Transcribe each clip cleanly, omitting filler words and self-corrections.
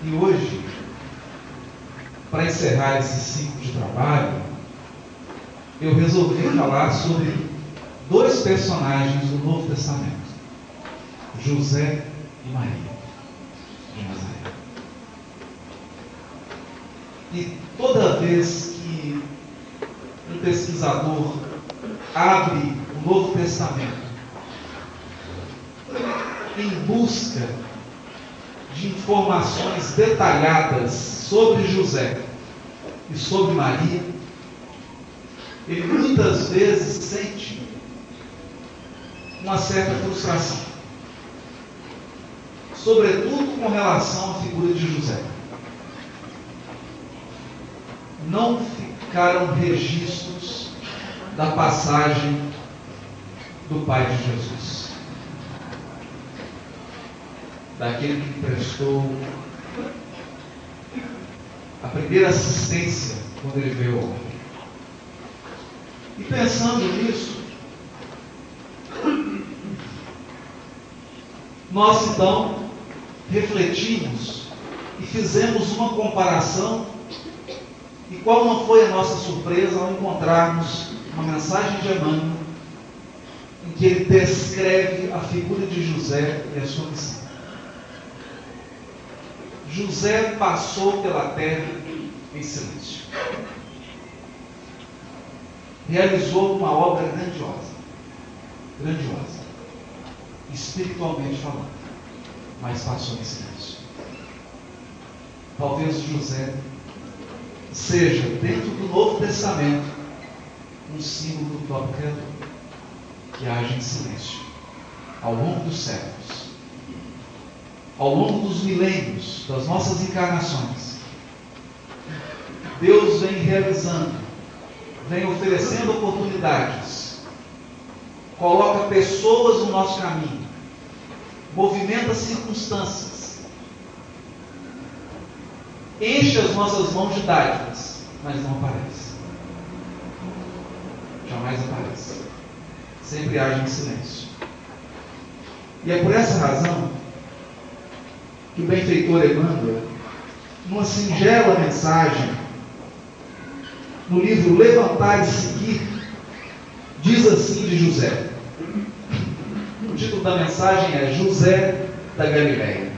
E hoje, para encerrar esse ciclo de trabalho, eu resolvi falar sobre dois personagens do Novo Testamento: José e Maria de Nazaré. E toda vez que um pesquisador abre o Novo Testamento em busca de informações detalhadas sobre José e sobre Maria, ele muitas vezes sente uma certa frustração, sobretudo com relação à figura de José. Não ficaram registros da passagem do pai de Jesus, daquele que prestou a primeira assistência quando ele veio ao mundo. E pensando nisso, nós então refletimos e fizemos uma comparação. E qual não foi a nossa surpresa ao encontrarmos uma mensagem de Emmanuel em que ele descreve a figura de José e a sua missão. José passou pela terra em silêncio. Realizou uma obra grandiosa, espiritualmente falando, mas passou em silêncio. Talvez José seja, dentro do Novo Testamento, um símbolo do próprio Criador, que age em silêncio ao longo dos séculos, ao longo dos milênios, das nossas encarnações. Deus vem realizando, vem oferecendo oportunidades, coloca pessoas no nosso caminho, movimenta circunstâncias, enche as nossas mãos de dádivas, mas não aparece. Jamais aparece. Sempre age em silêncio. E é por essa razão que o benfeitor Emmanuel, numa singela mensagem, no livro Levantar e Seguir, diz assim de José. O título da mensagem é José da Galileia.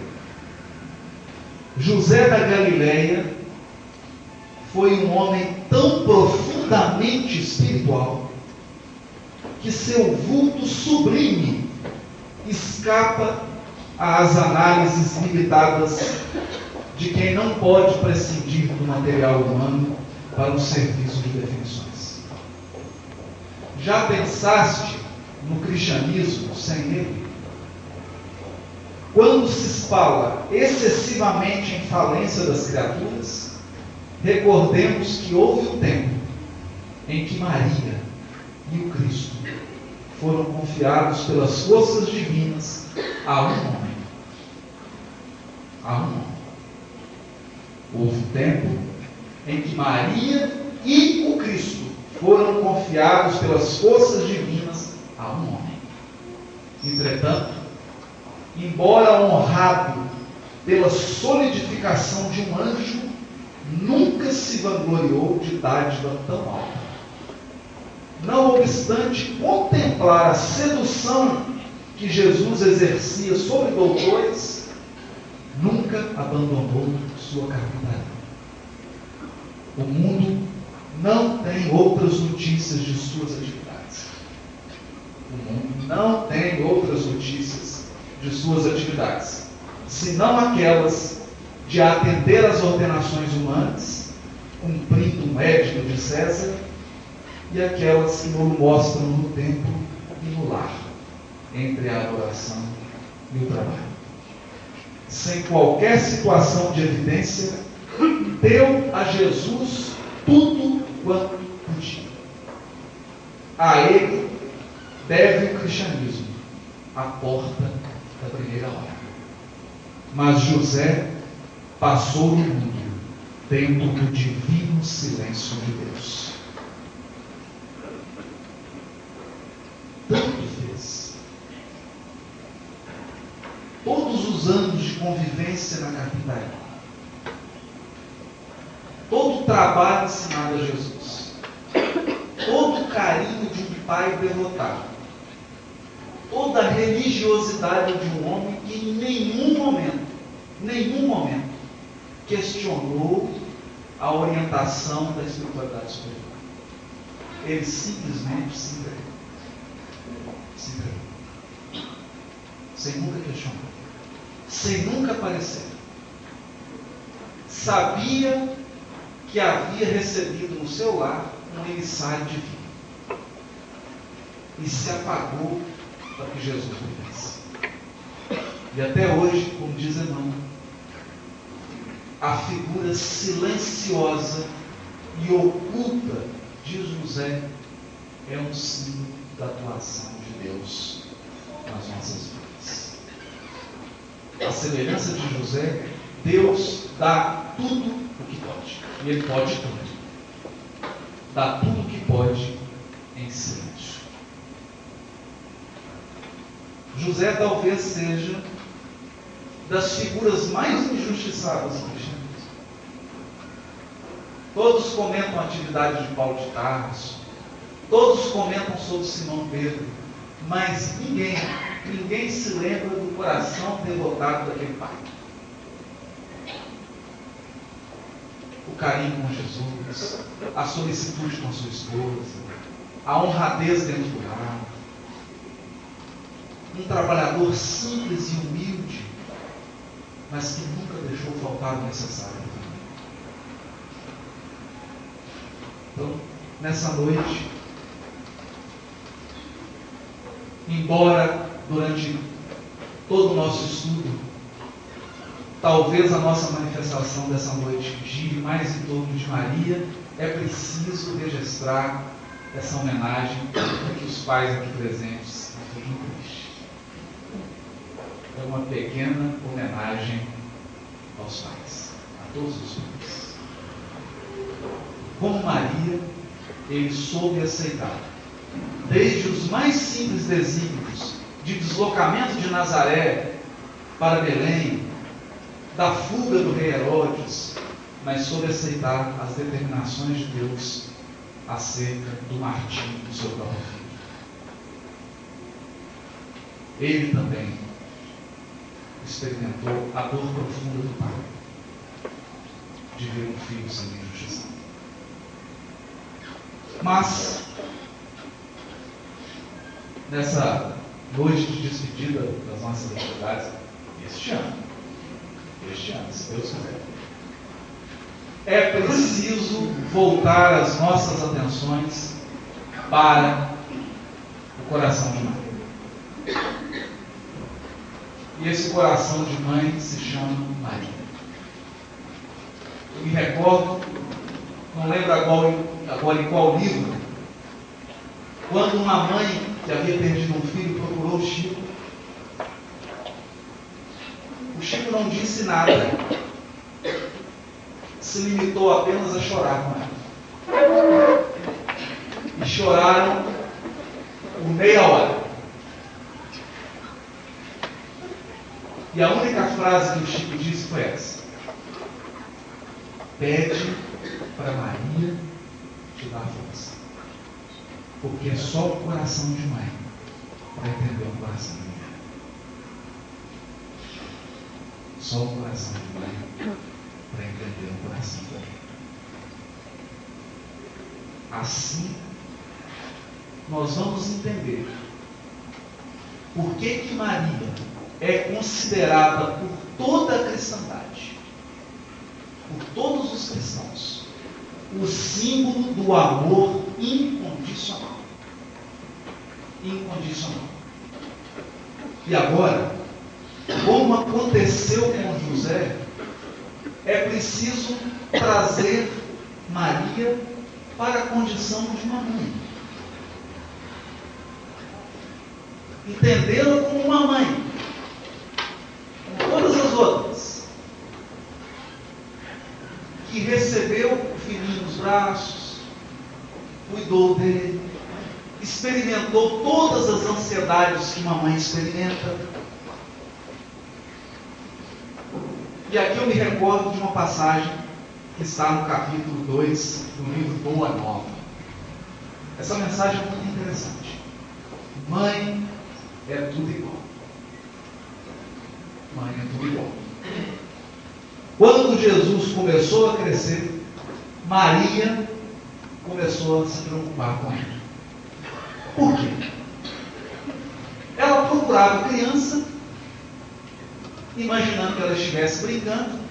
José da Galileia foi um homem tão profundamente espiritual que seu vulto sublime escapa às análises limitadas de quem não pode prescindir do material humano para um serviço de definições. Já pensaste no cristianismo sem ele? Quando se fala excessivamente em falência das criaturas, recordemos que houve um tempo em que Maria e o Cristo foram confiados pelas forças divinas a um homem. A um homem. Houve um tempo em que Maria e o Cristo foram confiados pelas forças divinas a um homem. Entretanto, embora honrado pela solidificação de um anjo, nunca se vangloriou de dádiva tão alta. Não obstante contemplar a sedução que Jesus exercia sobre doutores, nunca abandonou sua carpintaria. O mundo não tem outras notícias de suas atividades. O mundo não tem outras notícias de suas atividades, senão aquelas de atender às ordenações humanas, cumprindo um edito de César, e aquelas que nos mostram no templo e no lar, entre a adoração e o trabalho. Sem qualquer situação de evidência, deu a Jesus tudo quanto podia. A ele deve o cristianismo, a porta da primeira hora. Mas José passou no mundo dentro do divino silêncio de Deus. Tanto fez. Todos os anos de convivência na carpintaria, trabalho ensinado a Jesus, todo o carinho de um pai devotado, toda a religiosidade de um homem que em nenhum momento, questionou a orientação da espiritualidade superior. Ele simplesmente se entregou. Sem nunca questionar, sem nunca aparecer. Sabia que havia recebido no seu lar um emissário divino e se apagou para que Jesus vivesse. E até hoje, como diz Emmanuel, a figura silenciosa e oculta de José é um símbolo da atuação de Deus nas nossas vidas. A semelhança de José, Deus dá tudo o que pode. E Ele pode tudo. Dá tudo o que pode em silêncio. José talvez seja das figuras mais injustiçadas do cristianismo. Todos comentam a atividade de Paulo de Tarso, todos comentam sobre Simão Pedro, mas ninguém se lembra do coração devotado daquele pai. O carinho com Jesus, a solicitude com a sua esposa, a honradez dentro do lar, um trabalhador simples e humilde, mas que nunca deixou faltar o necessário. Então, nessa noite, embora durante todo o nosso estudo, talvez a nossa manifestação dessa noite gire mais em torno de Maria, é preciso registrar essa homenagem para que os pais aqui presentes não fiquem tristes. É uma pequena homenagem aos pais, a todos os pais. Como Maria, ele soube aceitar, desde os mais simples desígnios de deslocamento de Nazaré para Belém, da fuga do rei Herodes, mas soube aceitar as determinações de Deus acerca do martírio do seu próprio filho. Ele também experimentou a dor profunda do pai, de ver um filho sendo injustiçado. Mas, nessa noite de despedida das nossas atividades, este ano, se Deus quiser, é preciso voltar as nossas atenções para o coração de mãe. E esse coração de mãe se chama Maria. Eu me recordo, não lembro agora em qual livro, quando uma mãe que havia perdido um filho procurou o Chico. O Chico não disse nada, se limitou apenas a chorar com ela. E choraram por meia hora. E a única frase que o Chico disse foi essa: pede para Maria te dar força, porque é só o coração de mãe para entender o coração de mulher. Só o coração de mãe para entender o coração de mulher. Assim, nós vamos entender por que Maria é considerada por toda a cristandade, por todos os cristãos, o símbolo do amor incondicional. Incondicional. E agora, como aconteceu com José, é preciso trazer Maria para a condição de uma mãe. Entendê-la como uma mãe, como todas as outras, que recebeu o filhinho nos braços, cuidou dele, experimentou todas as ansiedades que uma mãe experimenta. E aqui eu me recordo de uma passagem que está no capítulo 2 do livro Boa Nova. Essa mensagem é muito interessante. Mãe é tudo igual. Mãe é tudo igual. Quando Jesus começou a crescer, Maria começou a se preocupar com ele. Por quê? Ela procurava criança, imaginando que ela estivesse brincando,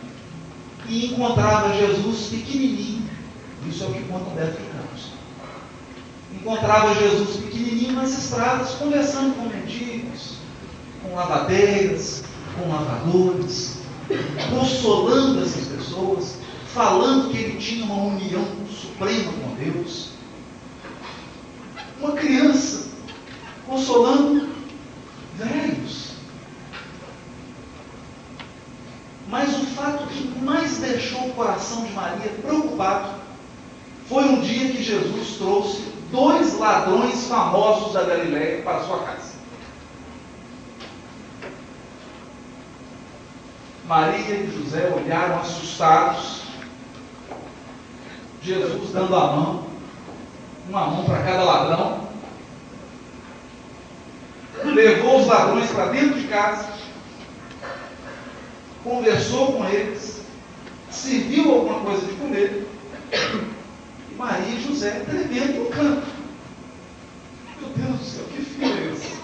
e encontrava Jesus pequenininho. Isso é o que conta Humberto de Campos. Encontrava Jesus pequenininho nas estradas, conversando com mendigos, com lavadeiras, com lavadores, consolando essas pessoas, falando que ele tinha uma união suprema com Deus. Uma criança consolando velhos. Mas o fato que mais deixou o coração de Maria preocupado foi um dia que Jesus trouxe 2 ladrões famosos da Galileia para sua casa. Maria e José olharam assustados, Jesus dando a mão, uma mão para cada ladrão, levou os ladrões para dentro de casa, conversou com eles, serviu alguma coisa de comer, e Maria e José tremendo no canto. Meu Deus do céu, que filho é esse?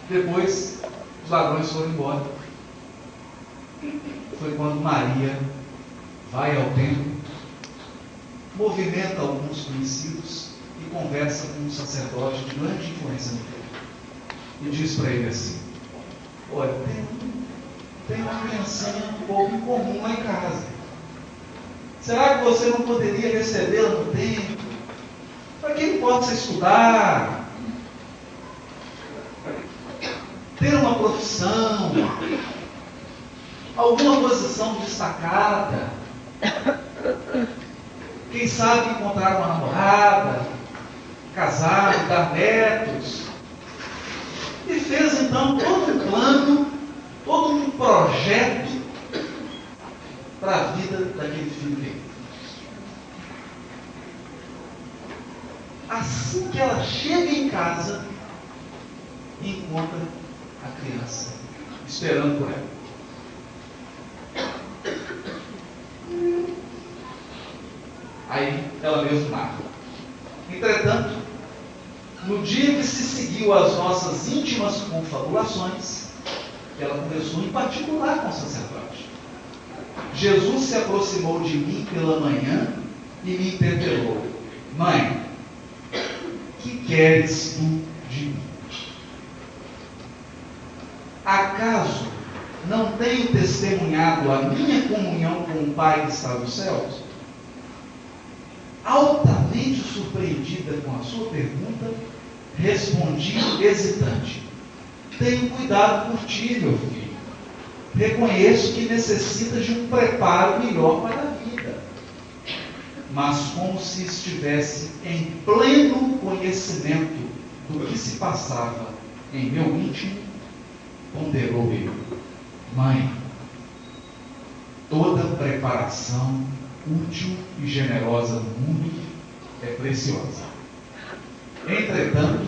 Depois, os ladrões foram embora. Foi quando Maria vai ao templo, movimenta alguns conhecidos e conversa com um sacerdote de grande influência no templo. E diz para ele assim: olha, tem uma criancinha um pouco incomum lá em casa. Será que você não poderia recebê-la no templo? Para que ele possa estudar, ter uma profissão, alguma posição destacada, quem sabe encontrar uma namorada, casar, dar netos. E fez então todo um plano, todo um projeto para a vida daquele filho dele. Assim que ela chega em casa, encontra a criança esperando por ela. Aí ela mesma narra: entretanto, no dia que se seguiu as nossas íntimas confabulações, ela conversou em particular com o sacerdote. Jesus se aproximou de mim pela manhã e me interpelou: mãe, que queres tu de mim? Acaso não tenho testemunhado a minha comunhão com o Pai que está nos céus? Altamente surpreendida com a sua pergunta, respondi hesitante: tenho cuidado por ti, meu filho. Reconheço que necessitas de um preparo melhor para a vida. Mas como se estivesse em pleno conhecimento do que se passava em meu íntimo, ponderou ele: mãe, toda preparação útil e generosa no mundo é preciosa. Entretanto,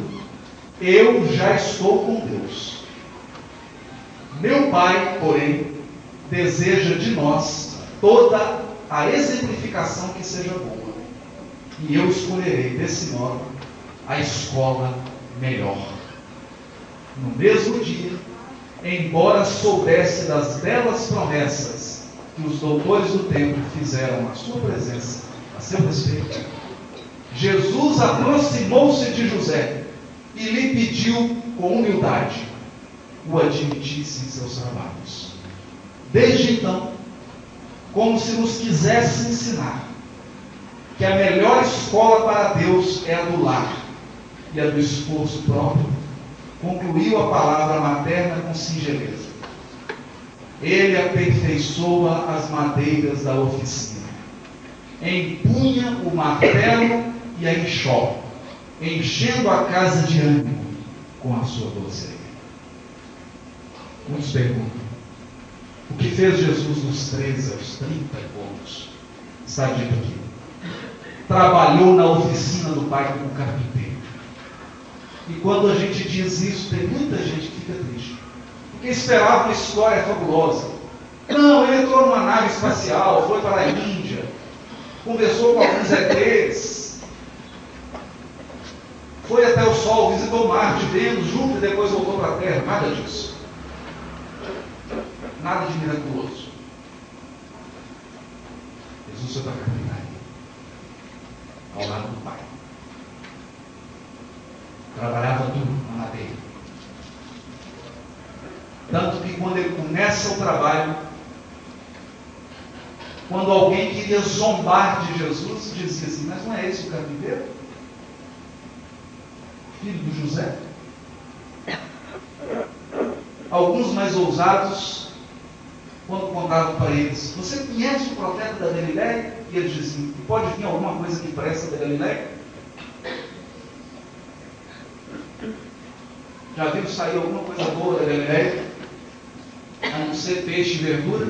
eu já estou com Deus. Meu Pai, porém, deseja de nós toda a exemplificação que seja boa. E eu escolherei desse modo a escola melhor. No mesmo dia, embora soubesse das belas promessas que os doutores do templo fizeram à sua presença, a seu respeito, Jesus aproximou-se de José e lhe pediu com humildade o admitisse em seus trabalhos. Desde então, como se nos quisesse ensinar que a melhor escola para Deus é a do lar e a do esforço próprio, concluiu a palavra materna com singeleza: ele aperfeiçoa as madeiras da oficina, empunha o martelo e a enxofre, enchendo a casa de ânimo com a sua doçura. Muitos perguntam: o que fez Jesus dos 13 aos 30 e poucos, está dito aqui, trabalhou na oficina do Pai como carpinteiro. E quando a gente diz isso, tem muita gente que fica triste, porque esperava uma história fabulosa. Não, ele entrou numa nave espacial, foi para a Índia, conversou com alguns ETs, foi até o Sol, visitou Marte, Vênus, Júpiter, depois voltou para a Terra. Nada disso. Nada de miraculoso. Jesus foi para a carpintaria, ao lado do Pai. Trabalhava duro na madeira. Tanto que quando ele começa o trabalho, quando alguém queria zombar de Jesus, dizia assim: mas não é esse o carpinteiro? Filho do José? Alguns mais ousados, quando contavam para eles: você conhece o profeta da Galileia? E eles diziam: pode vir alguma coisa que presta da Galileia? Já viu sair alguma coisa boa da Galileia? A não ser peixe e verdura?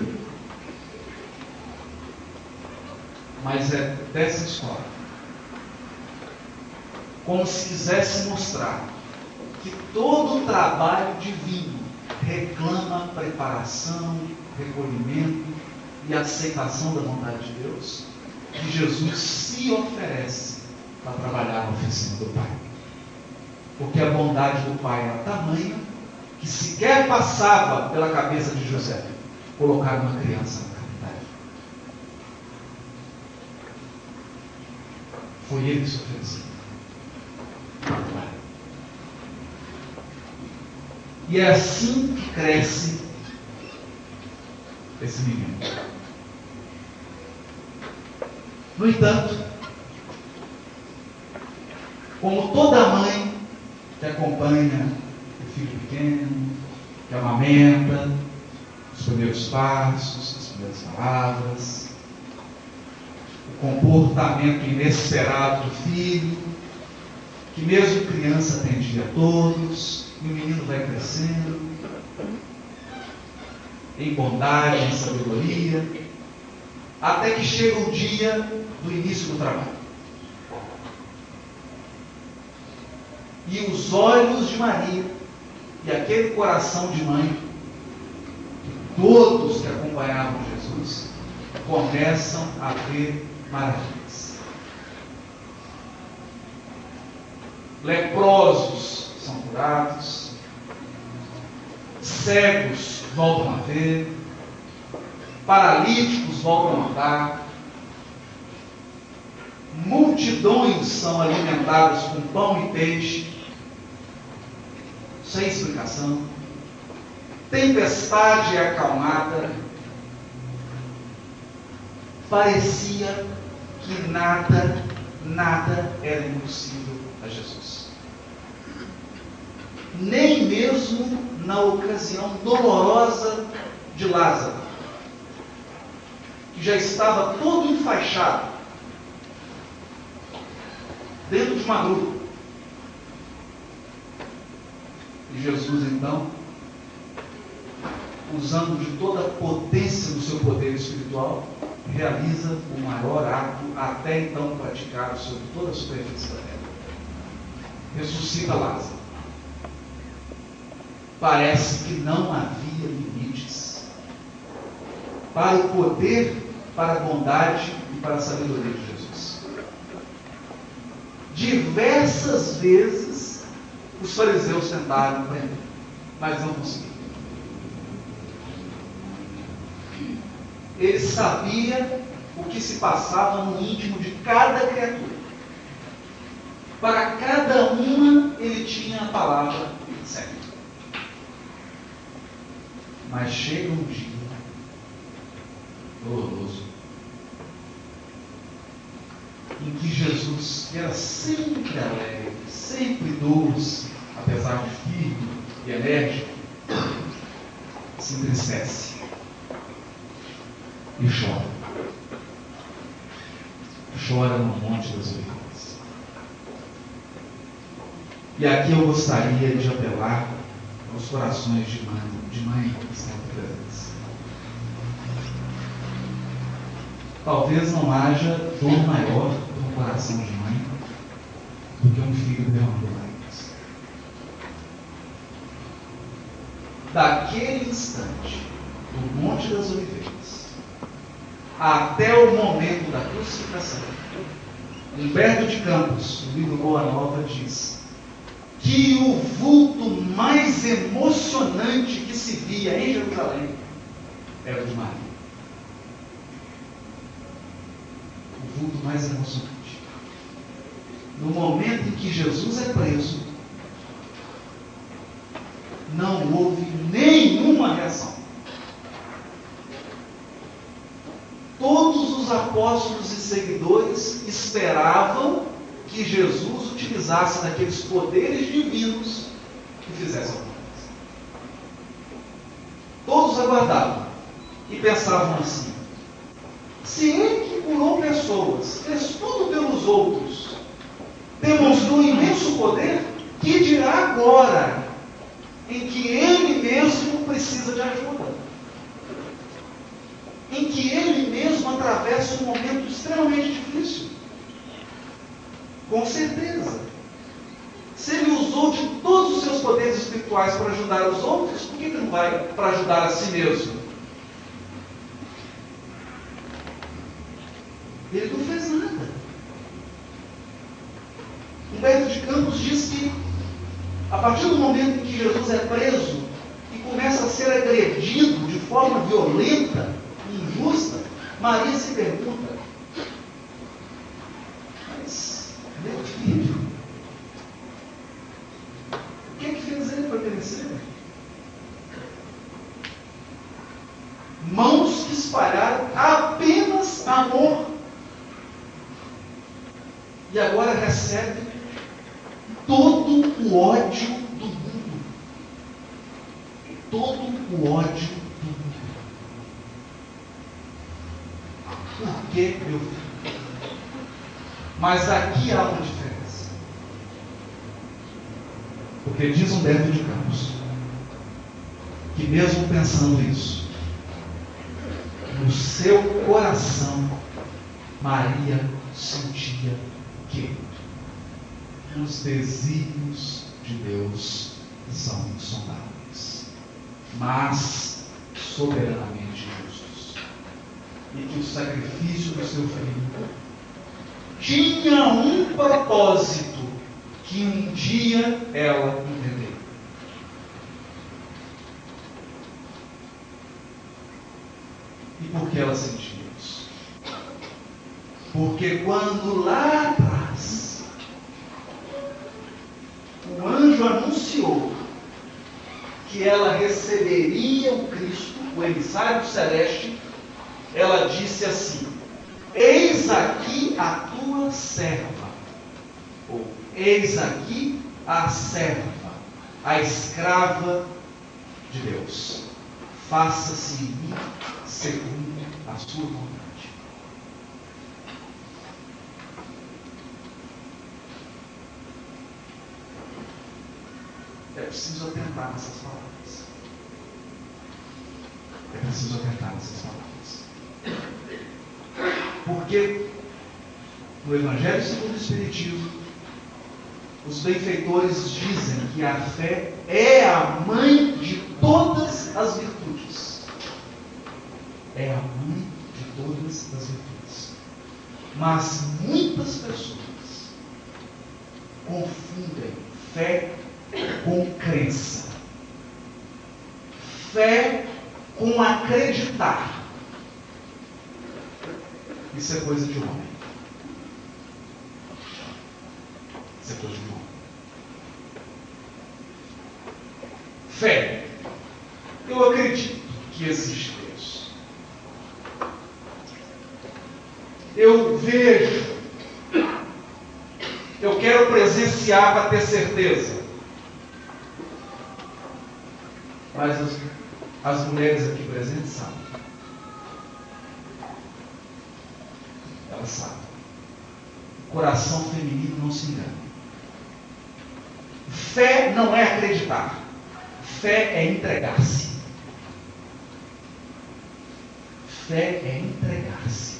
Mas é dessa escola. Como se quisesse mostrar que todo o trabalho divino reclama preparação, recolhimento e aceitação da vontade de Deus, que Jesus se oferece para trabalhar na oficina do Pai. Porque a bondade do Pai era tamanha que sequer passava pela cabeça de José colocar uma criança na carpintaria. Foi ele que se ofereceu. E é assim que cresce esse menino. No entanto, como toda mãe que acompanha o filho pequeno, que amamenta, os primeiros passos, as primeiras palavras, o comportamento inesperado do filho, que mesmo criança atendia a todos, e o menino vai crescendo em bondade, em sabedoria, até que chega o dia do início do trabalho. E os olhos de Maria e aquele coração de mãe, todos que acompanhavam Jesus, começam a ver maravilhas. Leprosos são curados, cegos voltam a ver, paralíticos voltam a andar, multidões são alimentadas com pão e peixe, sem explicação, tempestade é acalmada. Parecia que nada era impossível a Jesus. Nem mesmo na ocasião dolorosa de Lázaro, que já estava todo enfaixado dentro de uma gruta. E Jesus, então, usando de toda a potência do seu poder espiritual, realiza o maior ato até então praticado sobre toda a superfície da terra. Ressuscita Lázaro. Parece que não havia limites para o poder, para a bondade e para a sabedoria de Jesus. Diversas vezes os fariseus tentaram prender, mas não conseguiram. Ele sabia o que se passava no íntimo de cada criatura. Para cada uma ele tinha a palavra certa. Mas chega um dia doloroso em que Jesus, que era sempre alegre, sempre doce, apesar de firme e enérgico, se entristece e chora. Chora no Monte das Oliveiras. E aqui eu gostaria de apelar aos corações de mãe que estão presentes. talvez não haja dor maior no coração de mãe do que um filho derramando lágrimas. Daquele instante, do Monte das Oliveiras, até o momento da crucificação, Humberto de Campos, no livro Boa Nova, diz que o vulto mais emocionante que se via em Jerusalém era o de Maria. O vulto mais emocionante. No momento em que Jesus é preso, não houve nenhuma reação. Todos os apóstolos e seguidores esperavam que Jesus utilizasse daqueles poderes divinos e fizesse alguma coisa. Todos aguardavam e pensavam assim: se ele que curou pessoas, fez tudo pelos outros, demonstrou imenso poder, que dirá agora em que ele mesmo precisa de ajuda? Em que ele mesmo atravessa um momento extremamente difícil? Com certeza. Se ele usou de todos os seus poderes espirituais para ajudar os outros, por que não vai para ajudar a si mesmo? Ele não fez nada. Humberto de Campos diz que, a partir do momento em que Jesus é preso e começa a ser agredido de forma violenta, injusta, Maria se pergunta: mas meu filho, o que é que fez ele para merecer? Mãos que espalharam apenas amor, e agora recebe todo o ódio do mundo. Todo o ódio do mundo. Por que, meu filho? Mas aqui há uma diferença. Porque diz Humberto de Campos que, mesmo pensando isso, no seu coração, Maria sentia que os desígnios de Deus são insondáveis, mas soberanamente justos, e que o sacrifício do seu filho tinha um propósito que um dia ela entenderia. E por que ela sentia isso? Porque quando lá atrás o anjo anunciou que ela receberia o Cristo, o emissário celeste, ela disse assim: eis aqui a tua serva, ou eis aqui a serva, a escrava de Deus, faça-se em mim segundo a sua vontade. É preciso atentar nessas palavras. É preciso atentar nessas palavras. Porque no Evangelho segundo o Espiritismo, os benfeitores dizem que a fé é a mãe de todas as virtudes. É a mãe de todas as virtudes. Mas muitas pessoas confundem fé com crença, fé com acreditar. Isso é coisa de homem. Isso é coisa de homem. Fé. Eu acredito que existe Deus. Eu vejo. Eu quero presenciar para ter certeza. Mas as mulheres aqui presentes sabem. Elas sabem. O coração feminino não se engana. Fé não é acreditar. Fé é entregar-se. Fé é entregar-se.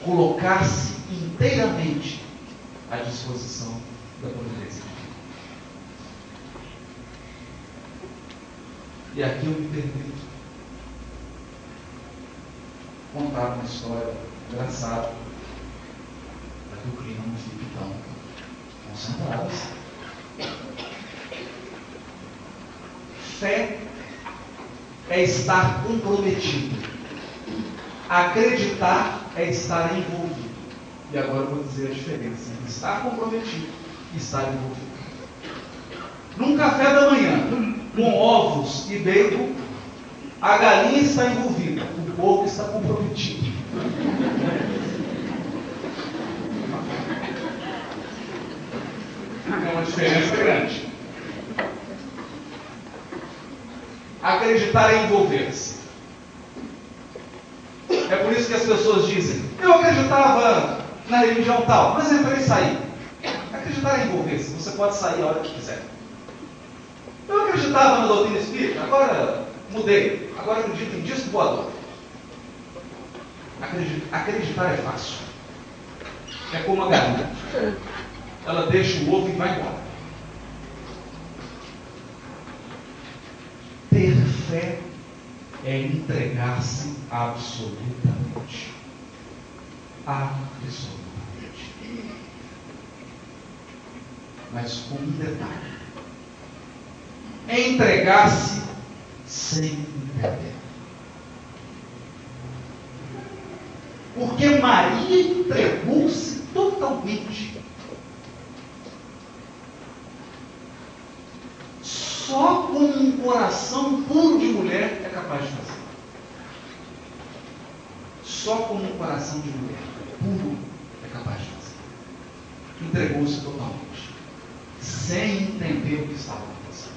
colocar-se inteiramente à disposição da providência divina. E aqui eu me permito contar uma história engraçada, para que o clima não fique tão concentrado. Fé é estar comprometido. Acreditar é estar envolvido. E agora eu vou dizer a diferença entre estar comprometido e estar envolvido. Num café da manhã, com ovos e bacon, a galinha está envolvida, o porco está comprometido. É uma diferença grande. Acreditar é envolver-se. É por isso que as pessoas dizem: eu acreditava na religião tal, mas entrei e saí. Acreditar é envolver-se. Você pode sair a hora que quiser. Eu acreditava na doutrina espírita, agora mudei. Agora acredito em disco voador. Acreditar é fácil. É como a galinha. Ela deixa o ovo e vai embora. Ter fé é entregar-se absolutamente. Absolutamente. Mas com um detalhe: é entregar-se sem entender. Porque Maria entregou-se totalmente. Só com um coração puro de mulher é capaz de fazer. Só com um coração de mulher puro é capaz de fazer. Entregou-se totalmente, sem entender o que estava acontecendo.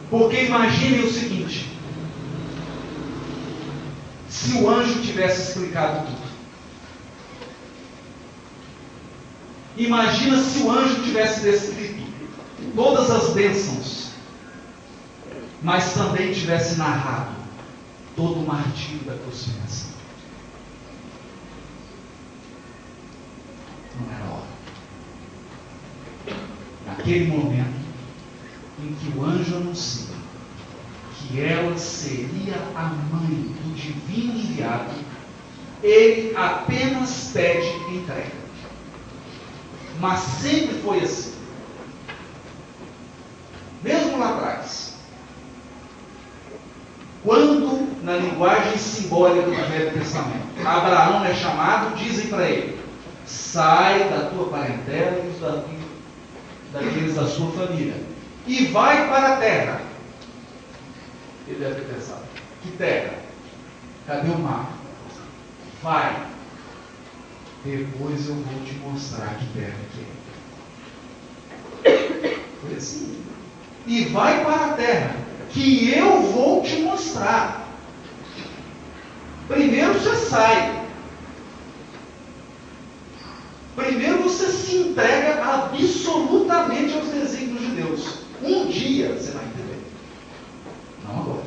Porque imaginem o seguinte: se o anjo tivesse explicado tudo. Imagina se o anjo tivesse descrito todas as bênçãos, mas também tivesse narrado todo o martírio da crucificação. Não era hora. Naquele momento em que o anjo anuncia que ela seria a mãe do divino enviado, ele apenas pede entrega. Mas sempre foi assim. Mesmo lá atrás, quando na linguagem simbólica do Velho Testamento Abraão é chamado, dizem para ele: sai da tua parentela e daqueles da sua família e vai para a terra. Ele deve ter pensado: que terra? Cadê o mar? Vai. Depois eu vou te mostrar que terra que é. Foi assim. E vai para a terra, que eu vou te mostrar. Primeiro você sai. Primeiro você se entrega absolutamente aos desígnios de Deus. Um dia você vai entender. Não agora.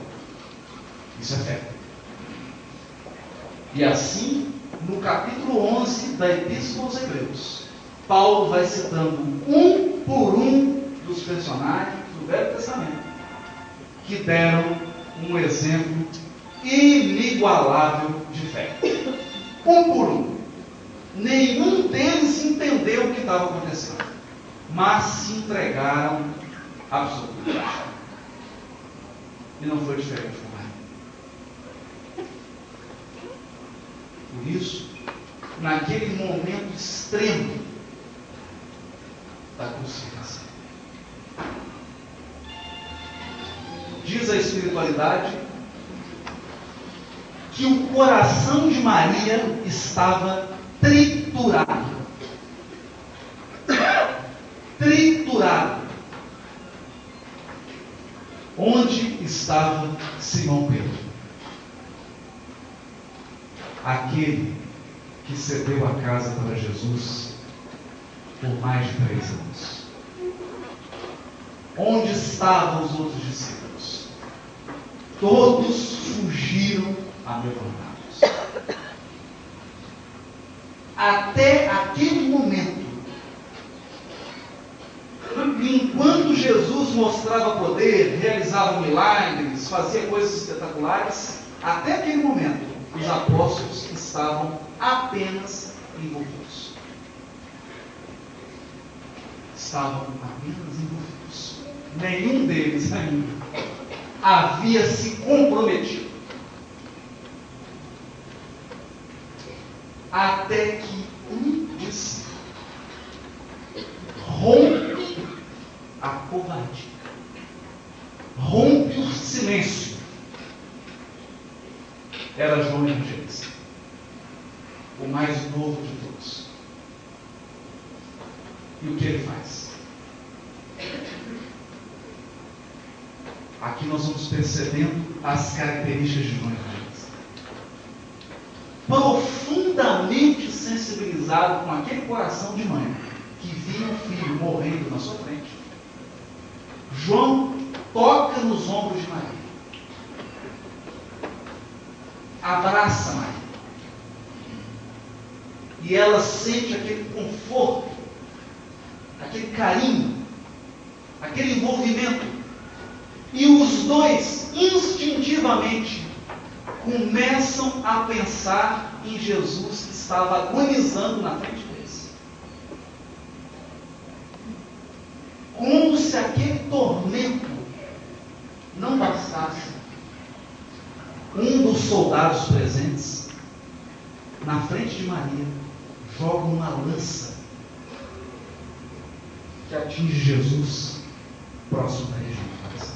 Isso é fé. E assim, no capítulo 11 da Epístola aos Hebreus, Paulo vai citando um por um dos personagens do Velho Testamento que deram um exemplo inigualável de fé. Um por um. Nenhum deles entendeu o que estava acontecendo, mas se entregaram absolutamente. E não foi diferente com Maria. Por isso, naquele momento extremo da crucificação, diz a espiritualidade que o coração de Maria estava triturado. Triturado. Onde estava Simão Pedro? Aquele que cedeu a casa para Jesus por mais de 3 anos. Onde estavam os outros discípulos? Todos fugiram amedrontados. Até aquele momento, enquanto Jesus mostrava poder, realizava milagres, fazia coisas espetaculares, até aquele momento, os apóstolos estavam apenas envolvidos. Estavam apenas envolvidos. Nenhum deles ainda havia se comprometido. Até que um discípulo rompe a covardia, rompe o silêncio. Era João Evangelista, o mais novo de todos. E o que ele faz? Aqui nós vamos percebendo as características de João Evangelista. Profundamente sensibilizado com aquele coração de mãe que via o filho morrendo na sua frente, João toca nos ombros de Maria, abraça Maria, e ela sente aquele conforto, aquele carinho, aquele envolvimento, e os dois instintivamente começam a pensar em Jesus que estava agonizando na frente deles. Como se aquele tormento não bastasse, um dos soldados presentes, na frente de Maria, joga uma lança que atinge Jesus próximo da região do coração.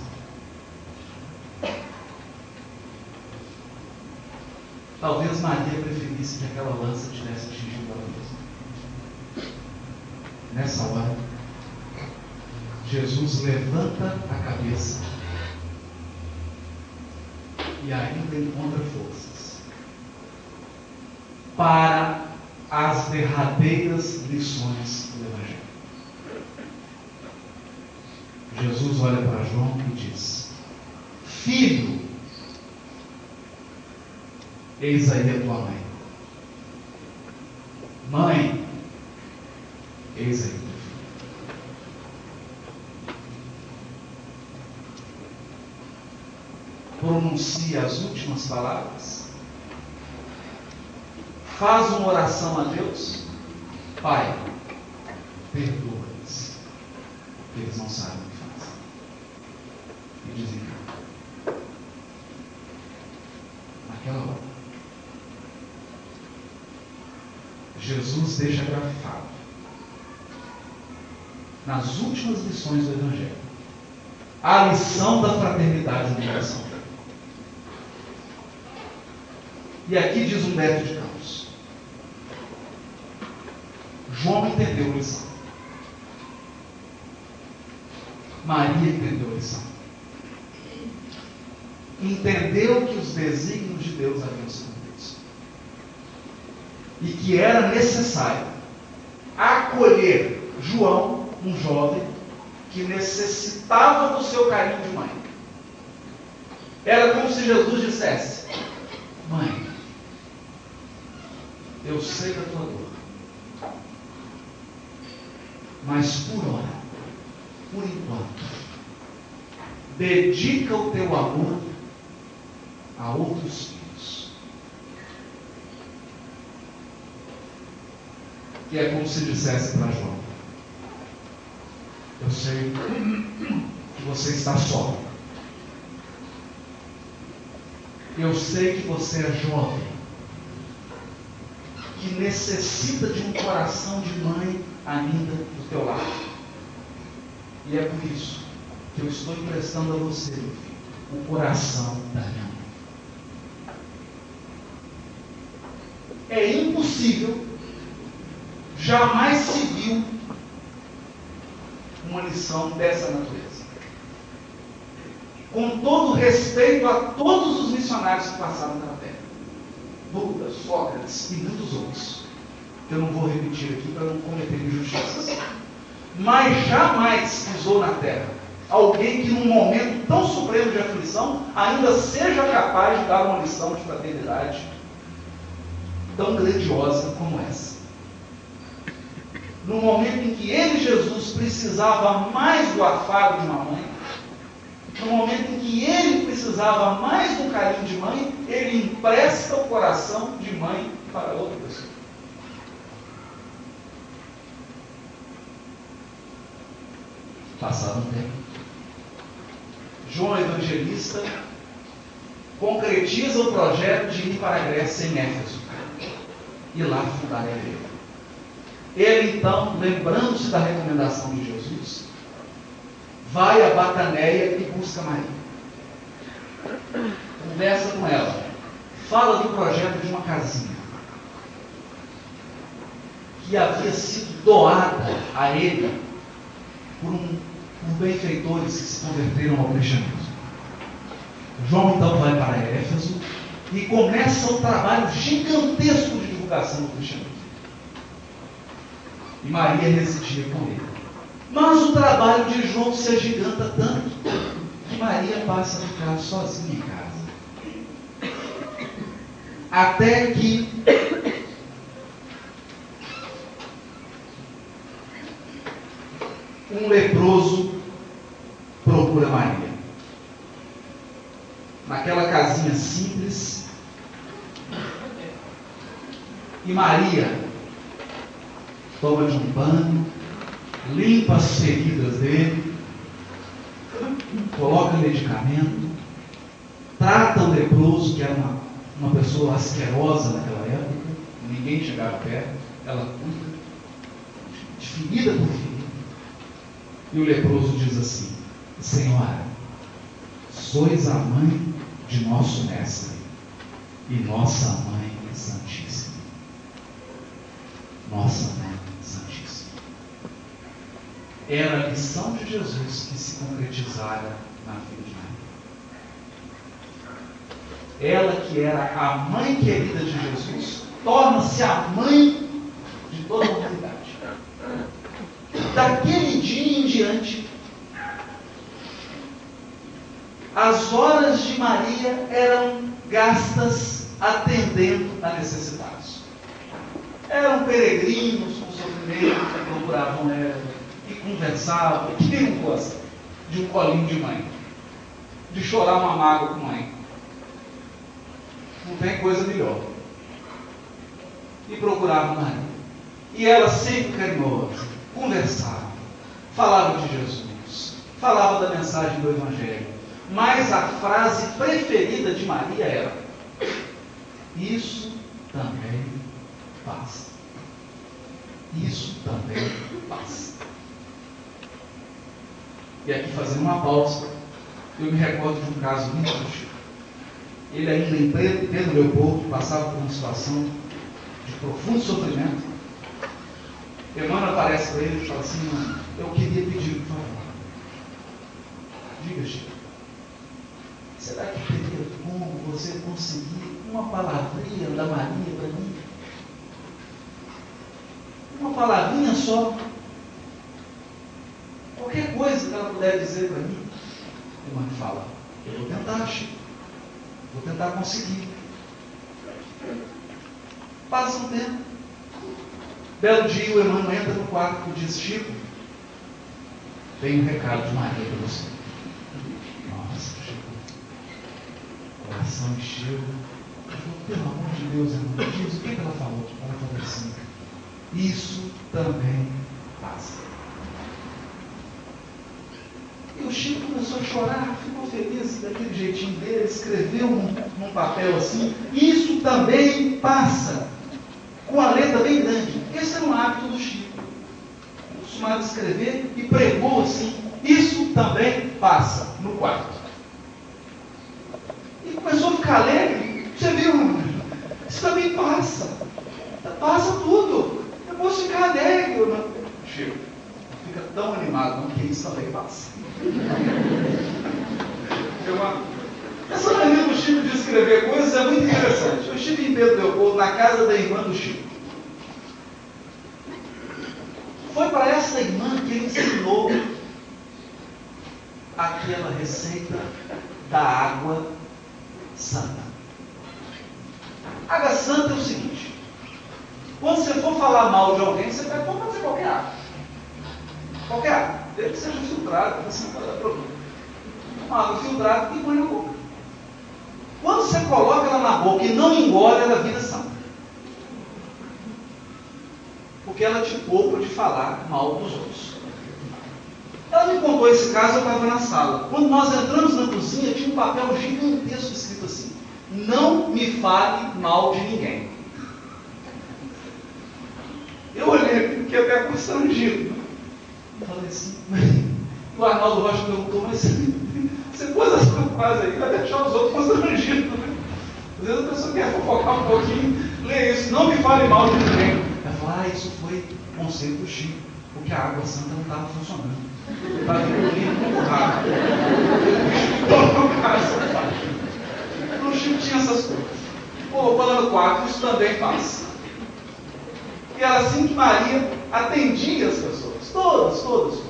Talvez Maria preferisse que aquela lança tivesse atingido ela mesma. Nessa hora, Jesus levanta a cabeça e ainda encontra forças para as derradeiras lições do Evangelho. Jesus olha para João e diz: Filho, eis aí a tua mãe. Mãe, eis aí o teu filho. Pronuncia as últimas palavras. Faz uma oração a Deus. Pai, perdoa-lhes, porque eles não sabem o que fazem. E desencarna. Naquela hora, Jesus deixa grafado, nas últimas lições do Evangelho, a lição da fraternidade no coração. E aqui diz Humberto de Campos: João entendeu a lição, Maria entendeu a lição, entendeu que os desígnios de Deus haviam sido cumpridos e que era necessário acolher João, um jovem que necessitava do seu carinho de mãe. Era como se Jesus dissesse: Mãe, eu sei da tua dor, mas por hora, por enquanto, dedica o teu amor a outros filhos. Que é como se dissesse para João: eu sei que você está só. Eu sei que você é jovem, que necessita de um coração de mãe ainda do teu lado. E é por isso que eu estou emprestando a você, meu filho, o coração da minha mãe. É impossível, jamais se viu uma lição dessa natureza. Com todo respeito a todos os missionários que passaram pela terra, Buda, Sócrates e muitos outros, que eu não vou repetir aqui para não cometer injustiças, mas jamais pisou na terra alguém que num momento tão supremo de aflição ainda seja capaz de dar uma lição de fraternidade tão grandiosa como essa. No momento em que ele, Jesus, precisava mais do afago de uma mãe, no momento em que ele precisava mais do carinho de mãe, ele empresta o coração de mãe para outra pessoa. Passado um tempo, João Evangelista concretiza o projeto de ir para a Grécia em Éfeso e lá fundar a igreja. Ele então, lembrando-se da recomendação de Jesus, vai a Bataneia e busca Maria. Conversa com ela. Fala do projeto de uma casinha que havia sido doada a ele por benfeitores que se converteram ao cristianismo. João então vai para Éfeso e começa o trabalho gigantesco de divulgação do cristianismo. E Maria residia com ele. Mas o trabalho de João se agiganta tanto que Maria passa a ficar sozinha em casa. Até que um leproso procura Maria. Naquela casinha simples. E Maria toma-lhe um banho, limpa as feridas dele, coloca medicamento, trata o leproso, que era uma pessoa asquerosa naquela época, ninguém chegava perto, ela cuida de ferida por ferida. E o leproso diz assim: Senhora, sois a mãe de nosso mestre e nossa mãe santíssima. Nossa mãe santíssima. Era a lição de Jesus que se concretizara na vida de Maria. Ela, que era a mãe querida de Jesus, torna-se a mãe de toda a humanidade. Daquele dia em diante, as horas de Maria eram gastas atendendo a necessitados. Eram peregrinos com sofrimento que procuravam ela, que conversavam. Quem não gosta de um colinho de mãe? De chorar uma mágoa com mãe? Não tem coisa melhor. E procuravam Maria. E ela sempre carinhosa, conversava, falava de Jesus, falava da mensagem do Evangelho. Mas a frase preferida de Maria era: isso também passa. Isso também passa. E aqui, fazendo uma pausa, eu me recordo de um caso muito triste. Ele ainda em Pedro Leopoldo passava por uma situação de profundo sofrimento. Emmanuel aparece para ele e fala assim: mano, eu queria pedir um favor. Diga, Chico, será que teria como você conseguir uma palavrinha da Maria para mim? Uma palavrinha só. Qualquer coisa que ela puder dizer para mim. Emmanuel fala: eu vou tentar, Chico. Vou tentar conseguir. Passa um tempo. Belo dia, o Emmanuel entra no quarto e diz: Chico, tem um recado de Maria para você. Nossa, Chico, o coração encheu. Eu falei: pelo amor de Deus, Emmanuel, diz o que ela falou? Ela falou assim: isso também passa. E o Chico começou a chorar, ficou feliz daquele jeitinho dele, escreveu num papel assim: isso também passa. Com a letra bem grande. Esse era um hábito do Chico. Acostumado a escrever e pregou assim: isso também passa, no quarto. E começou a ficar alegre. Você viu? Isso também passa. Passa tudo. Eu posso ficar alegre. Chico, fica tão animado, não, que isso também passa. Essa maneira do Chico de escrever coisas é muito interessante. Eu estive em Pedro Leopoldo, na casa da irmã do Chico. Foi para essa irmã que ele ensinou aquela receita da água santa. Água santa é o seguinte: quando você for falar mal de alguém, você pode fazer qualquer água. Qualquer água, desde que seja filtrada, você não pode dar problema. Uma água filtrada e põe na boca. Quando você coloca ela na boca e não engole, ela vira santa. Porque ela te poupa de falar mal dos outros. Ela me contou esse caso, eu estava na sala. Quando nós entramos na cozinha, tinha um papel gigantesco escrito assim: não me fale mal de ninguém. Eu olhei aqui, fiquei até constrangido. Eu falei assim, o Arnaldo Rocha perguntou, mas você pôs essa frase aí, vai deixar os outros constrangidos, né? Às vezes a pessoa quer fofocar um pouquinho, lê isso, não me fale mal de ninguém. Ela falou, isso foi conselho do Chico, porque a água santa não estava funcionando. Estava engolindo muito rápido. O Chico tinha essas coisas. Colocou lá no quarto, isso também passa. E era assim que Maria atendia as pessoas. Todas.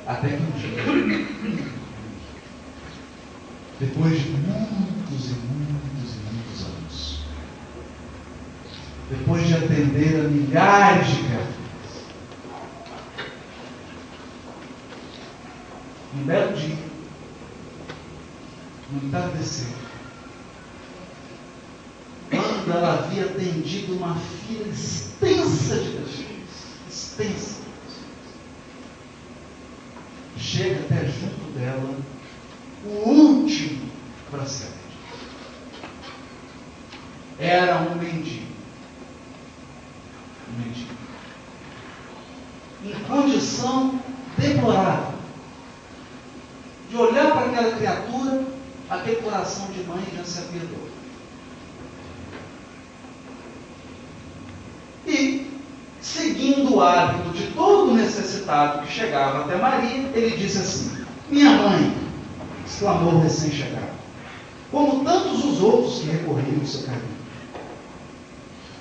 Até que um dia, depois de muitos anos, depois de atender a milhares de criaturas, um belo dia, no entardecer, quando ela havia atendido uma fila extensa de pessoas, chega até junto dela o último para ser atendido. Era um mendigo. Em condição deplorável, de olhar para aquela criatura, aquele coração de mãe já se apiedou. E, seguindo o hábito de todo necessitado que chegava até Maria, ele disse assim: minha mãe, exclamou o recém-chegado, como tantos os outros que recorriam ao seu caminho,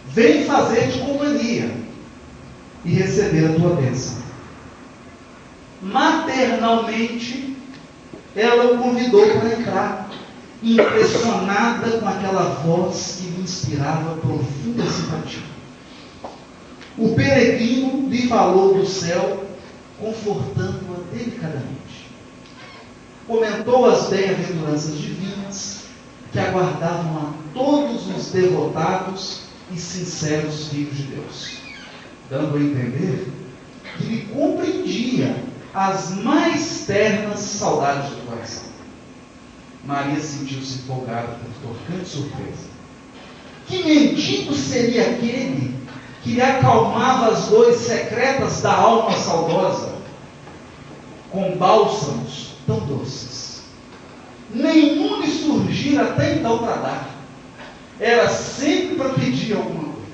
vem fazer-te companhia e receber a tua bênção. Maternalmente, ela o convidou para entrar, impressionada com aquela voz que lhe inspirava profunda simpatia. O peregrino lhe falou do céu, confortando-a delicadamente. Comentou as bem-aventuranças divinas que aguardavam a todos os devotados e sinceros filhos de Deus, dando a entender que lhe compreendia as mais ternas saudades do coração. Maria sentiu-se empolgada por tocante surpresa. Que mendigo seria aquele que lhe acalmava as dores secretas da alma saudosa com bálsamos tão doces? Nenhum lhe surgira até então para dar. Era sempre para pedir alguma coisa.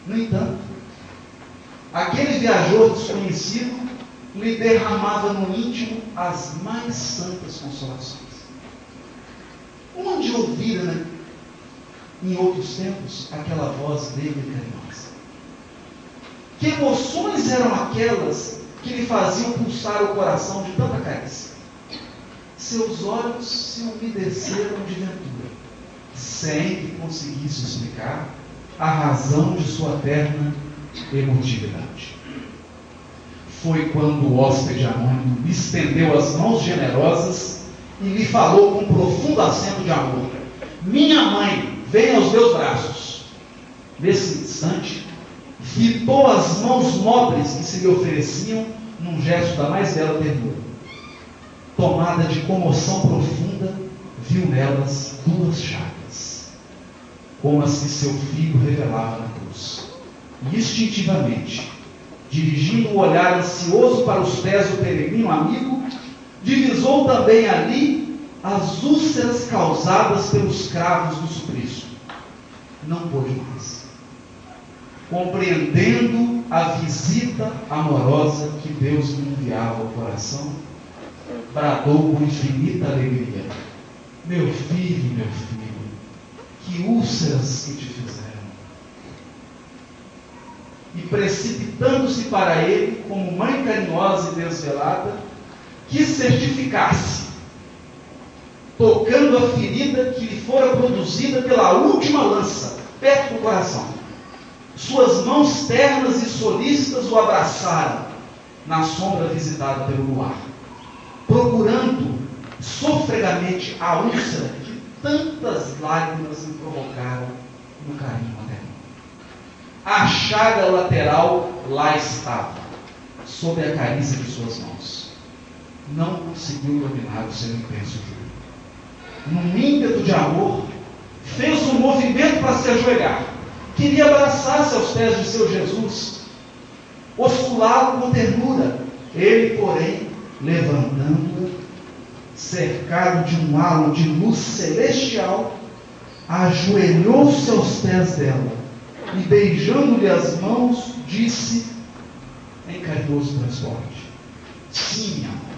No entanto, aquele viajor desconhecido lhe derramava no íntimo as mais santas consolações. Onde ouvira, né, em outros tempos, aquela voz dele carinhosa? Que emoções eram aquelas que lhe faziam pulsar o coração de tanta carícia? Seus olhos se umedeceram de ventura, sem que conseguisse explicar a razão de sua terna emotividade. Foi quando o hóspede anônimo lhe estendeu as mãos generosas e lhe falou com profundo acento de amor: minha mãe, venha aos meus braços. Nesse instante, fitou as mãos nobres que se lhe ofereciam num gesto da mais bela ternura. Tomada de comoção profunda, viu nelas duas chagas, como as que seu filho revelava na cruz. E instintivamente, dirigindo o olhar ansioso para os pés do peregrino amigo, divisou também ali as úlceras causadas pelos cravos do suplício. Não pôde mais. Compreendendo a visita amorosa que Deus lhe enviava ao coração, bradou com infinita alegria: meu filho, que úlceras que te fizeram! E precipitando-se para ele, como mãe carinhosa e desvelada, que certificasse, tocando a ferida que lhe fora produzida pela última lança, perto do coração. Suas mãos ternas e solícitas o abraçaram na sombra visitada pelo luar, procurando sofregamente a úlcera que tantas lágrimas lhe provocaram no carinho materno. A chaga lateral lá estava, sob a carícia de suas mãos. Não conseguiu dominar o seu intenso júbilo. Num ímpeto de amor, fez um movimento para se ajoelhar. Queria abraçar-se aos pés de seu Jesus, osculá-lo com ternura. Ele, porém, levantando-a, cercado de um halo de luz celestial, ajoelhou-se aos pés dela e, beijando-lhe as mãos, disse em carinhoso transporte: sim, minha mãe,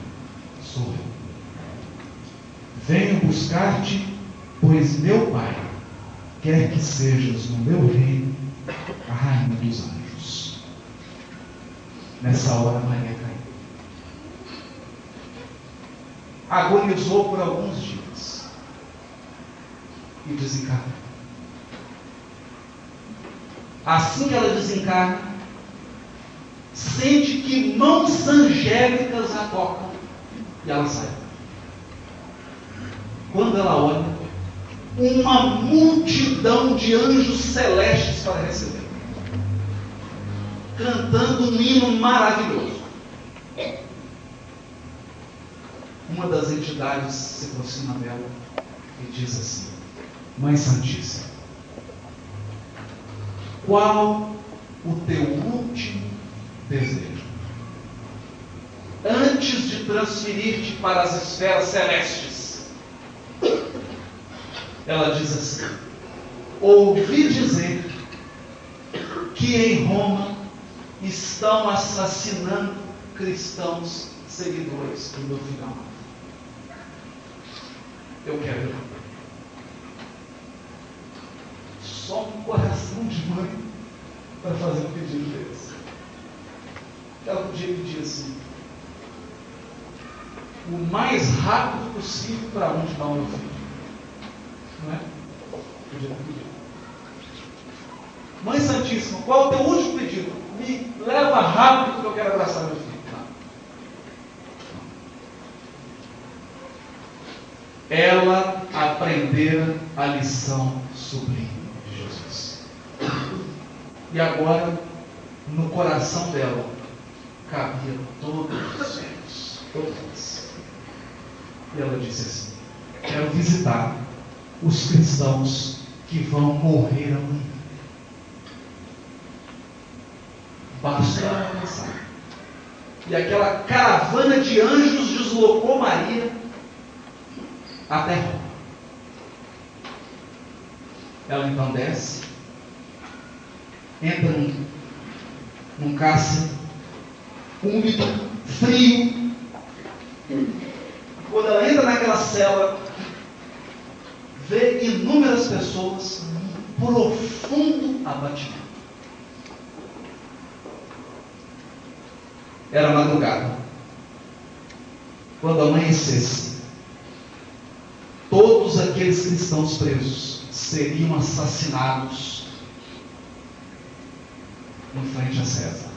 sou eu. Venho buscar-te, pois meu Pai quer que sejas no meu reino a rainha dos anjos. Nessa hora Maria caiu. Agonizou por alguns dias e desencarnou. Assim que ela desencarna, sente que mãos angélicas a tocam e ela sai. Quando ela olha, uma multidão de anjos celestes para receber, cantando um hino maravilhoso. Uma das entidades se aproxima dela e diz assim: Mãe Santíssima, qual o teu último desejo? Antes de transferir-te para as esferas celestes, ela diz assim: ouvi dizer que em Roma estão assassinando cristãos seguidores do meu filho amado. Eu quero ir. Só um coração de mãe para fazer um pedido desse. Ela podia pedir assim: o mais rápido possível para onde vai o meu filho. Não é? Podia pedir. Mãe Santíssima, qual é o teu último pedido? Me leva rápido porque eu quero abraçar meu filho. Ela aprendera a lição sublime de Jesus. E agora, no coração dela, cabia todos os filhos, todos. E ela disse assim: quero visitar os cristãos que vão morrer amanhã. Basta ela pensar. E aquela caravana de anjos deslocou Maria até Roma. Ela então desce, entra num cárcere úmido, frio. Quando ela entra naquela cela, vê inúmeras pessoas num profundo abatimento. Era madrugada. Quando amanhecesse, todos aqueles cristãos presos seriam assassinados em frente a César.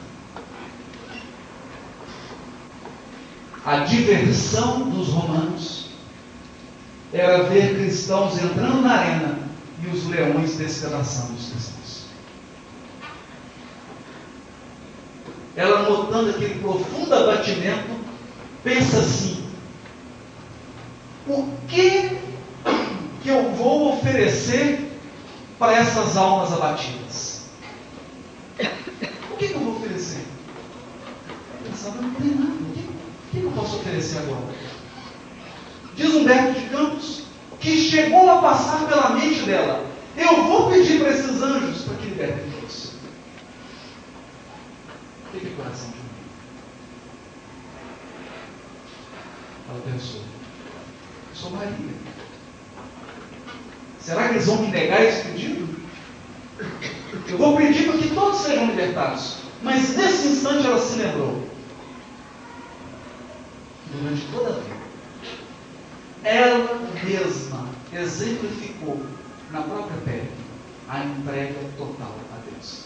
A diversão dos romanos era ver cristãos entrando na arena e os leões despedaçando os cristãos. Ela, notando aquele profundo abatimento, pensa assim: o que eu vou oferecer para essas almas abatidas? O que eu vou oferecer? Eu pensava: não tem nada. O que eu posso oferecer agora? Diz Humberto de Campos que chegou a passar pela mente dela: eu vou pedir para esses anjos para que libertem todos. O que é coração de mim? Ela pensou: eu sou Maria. Será que eles vão me negar esse pedido? Eu vou pedir para que todos sejam libertados. Mas nesse instante ela se lembrou: mesma exemplificou na própria pele a entrega total a Deus.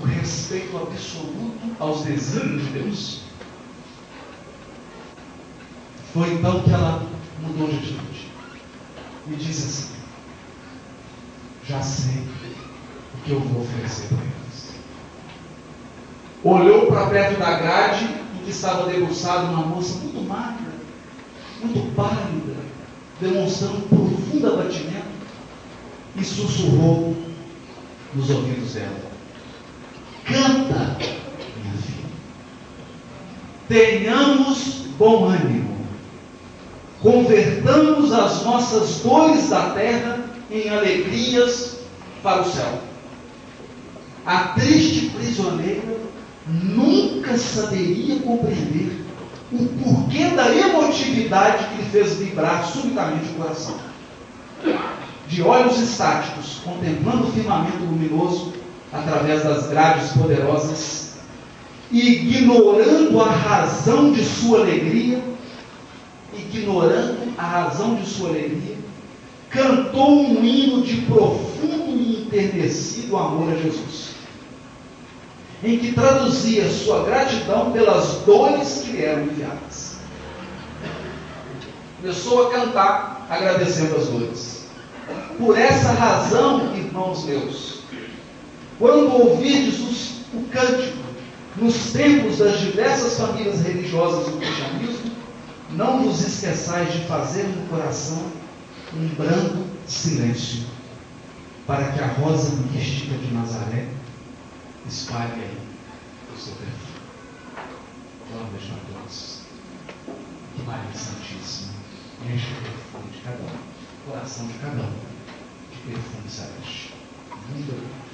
O respeito absoluto aos desígnios de Deus. Foi então que ela mudou de atitude. E disse assim: já sei o que eu vou oferecer para eles. Olhou para perto da grade em que estava debruçada uma moça muito magra, muito pálida, demonstrando profundo abatimento, e sussurrou nos ouvidos dela: canta, minha filha. Tenhamos bom ânimo. Convertamos as nossas dores da terra em alegrias para o céu. A triste prisioneira nunca saberia compreender o porquê da emotividade que lhe fez vibrar subitamente o coração. De olhos estáticos, contemplando o firmamento luminoso através das grades poderosas, ignorando a razão de sua alegria, cantou um hino de profundo e enternecido amor a Jesus, em que traduzia sua gratidão pelas dores que lhe eram enviadas. Começou a cantar agradecendo as dores. Por essa razão, irmãos meus, quando ouvirdes o cântico nos templos das diversas famílias religiosas do cristianismo, não vos esqueçais de fazer no coração um brando silêncio, para que a rosa mística de Nazaré espalhe aí o seu perfume. Vamos deixar todos. Que Maria Santíssima enche o perfume de cada um, o coração de cada um, de perfume celeste. Muito obrigado.